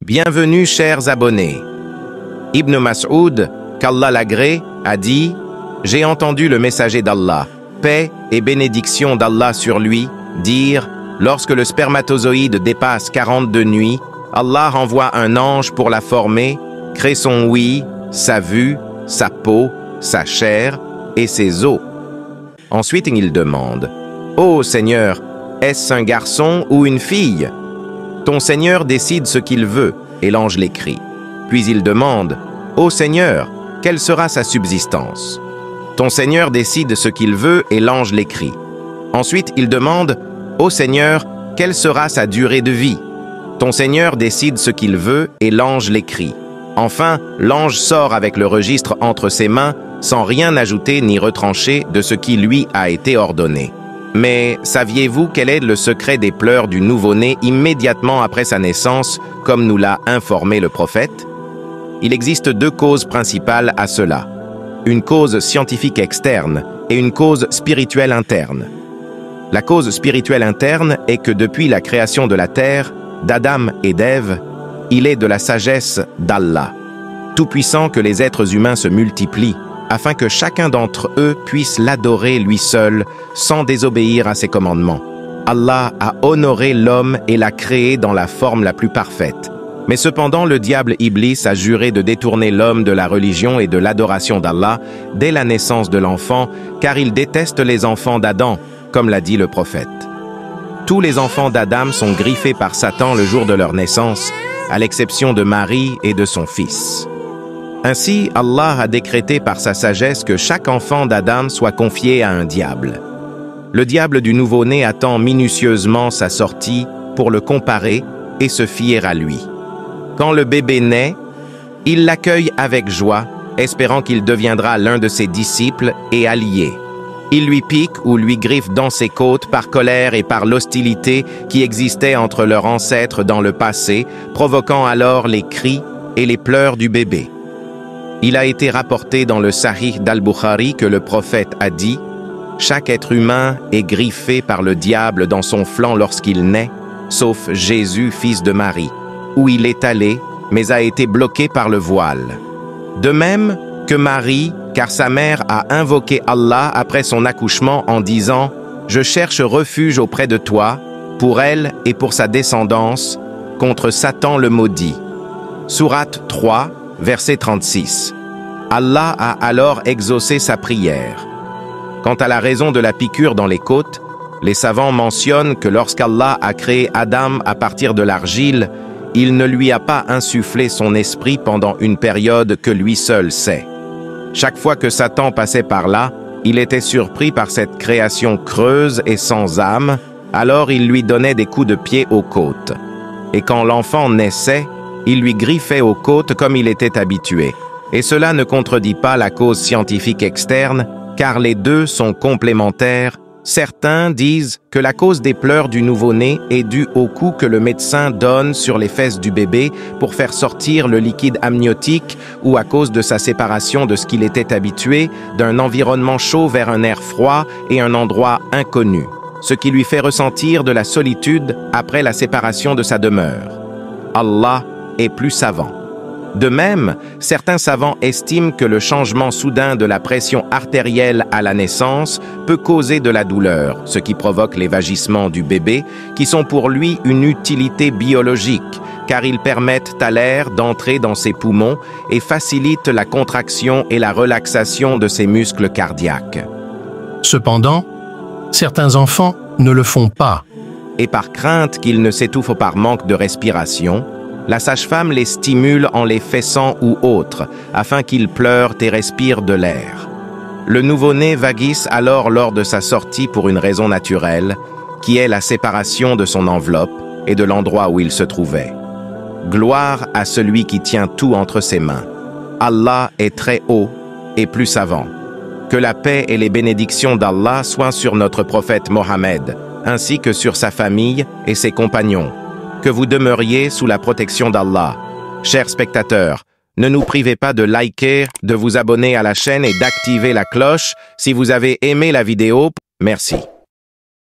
Bienvenue chers abonnés. Ibn Mas'ud, qu'Allah l'agrée, a dit « J'ai entendu le messager d'Allah, paix et bénédiction d'Allah sur lui, dire « Lorsque le spermatozoïde dépasse 42 nuits, Allah envoie un ange pour la former, crée son ouïe, sa vue, sa peau, sa chair et ses os. Ensuite il demande « Ô Seigneur, est-ce un garçon ou une fille ?» Ton Seigneur décide ce qu'il veut, et l'ange l'écrit. Puis il demande, « Ô Seigneur, quelle sera sa subsistance ?» Ton Seigneur décide ce qu'il veut, et l'ange l'écrit. Ensuite il demande, « Ô Seigneur, quelle sera sa durée de vie ?» Ton Seigneur décide ce qu'il veut, et l'ange l'écrit. Enfin, l'ange sort avec le registre entre ses mains, sans rien ajouter ni retrancher de ce qui lui a été ordonné. Mais saviez-vous quel est le secret des pleurs du nouveau-né immédiatement après sa naissance, comme nous l'a informé le prophète? Il existe deux causes principales à cela. Une cause scientifique externe et une cause spirituelle interne. La cause spirituelle interne est que depuis la création de la terre, d'Adam et d'Ève, il est de la sagesse d'Allah, tout-puissant que les êtres humains se multiplient, afin que chacun d'entre eux puisse l'adorer lui seul, sans désobéir à ses commandements. Allah a honoré l'homme et l'a créé dans la forme la plus parfaite. Mais cependant, le diable Iblis a juré de détourner l'homme de la religion et de l'adoration d'Allah dès la naissance de l'enfant, car il déteste les enfants d'Adam, comme l'a dit le prophète. Tous les enfants d'Adam sont griffés par Satan le jour de leur naissance, à l'exception de Marie et de son fils. Ainsi, Allah a décrété par sa sagesse que chaque enfant d'Adam soit confié à un diable. Le diable du nouveau-né attend minutieusement sa sortie pour le comparer et se fier à lui. Quand le bébé naît, il l'accueille avec joie, espérant qu'il deviendra l'un de ses disciples et alliés. Il lui pique ou lui griffe dans ses côtes par colère et par l'hostilité qui existait entre leurs ancêtres dans le passé, provoquant alors les cris et les pleurs du bébé. Il a été rapporté dans le Sahih d'Al-Bukhari que le prophète a dit « Chaque être humain est griffé par le diable dans son flanc lorsqu'il naît, sauf Jésus, fils de Marie, où il est allé, mais a été bloqué par le voile. De même que Marie, car sa mère a invoqué Allah après son accouchement en disant « Je cherche refuge auprès de toi, pour elle et pour sa descendance, contre Satan le maudit. » Sourate 3, verset 36. Allah a alors exaucé sa prière. Quant à la raison de la piqûre dans les côtes, les savants mentionnent que lorsqu'Allah a créé Adam à partir de l'argile, il ne lui a pas insufflé son esprit pendant une période que lui seul sait. Chaque fois que Satan passait par là, il était surpris par cette création creuse et sans âme, alors il lui donnait des coups de pied aux côtes. Et quand l'enfant naissait, il lui griffait aux côtes comme il était habitué. Et cela ne contredit pas la cause scientifique externe, car les deux sont complémentaires. Certains disent que la cause des pleurs du nouveau-né est due au coup que le médecin donne sur les fesses du bébé pour faire sortir le liquide amniotique ou à cause de sa séparation de ce qu'il était habitué, d'un environnement chaud vers un air froid et un endroit inconnu, ce qui lui fait ressentir de la solitude après la séparation de sa demeure. Allah est plus savant. De même, certains savants estiment que le changement soudain de la pression artérielle à la naissance peut causer de la douleur, ce qui provoque les vagissements du bébé, qui sont pour lui une utilité biologique, car ils permettent à l'air d'entrer dans ses poumons et facilitent la contraction et la relaxation de ses muscles cardiaques. Cependant, certains enfants ne le font pas. Et par crainte qu'ils ne s'étouffent par manque de respiration, la sage-femme les stimule en les fessant ou autres, afin qu'ils pleurent et respirent de l'air. Le nouveau-né vaguisse alors lors de sa sortie pour une raison naturelle, qui est la séparation de son enveloppe et de l'endroit où il se trouvait. Gloire à celui qui tient tout entre ses mains. Allah est très haut et plus savant. Que la paix et les bénédictions d'Allah soient sur notre prophète Mohammed, ainsi que sur sa famille et ses compagnons. Que vous demeuriez sous la protection d'Allah. Chers spectateurs, ne nous privez pas de liker, de vous abonner à la chaîne et d'activer la cloche si vous avez aimé la vidéo. Merci.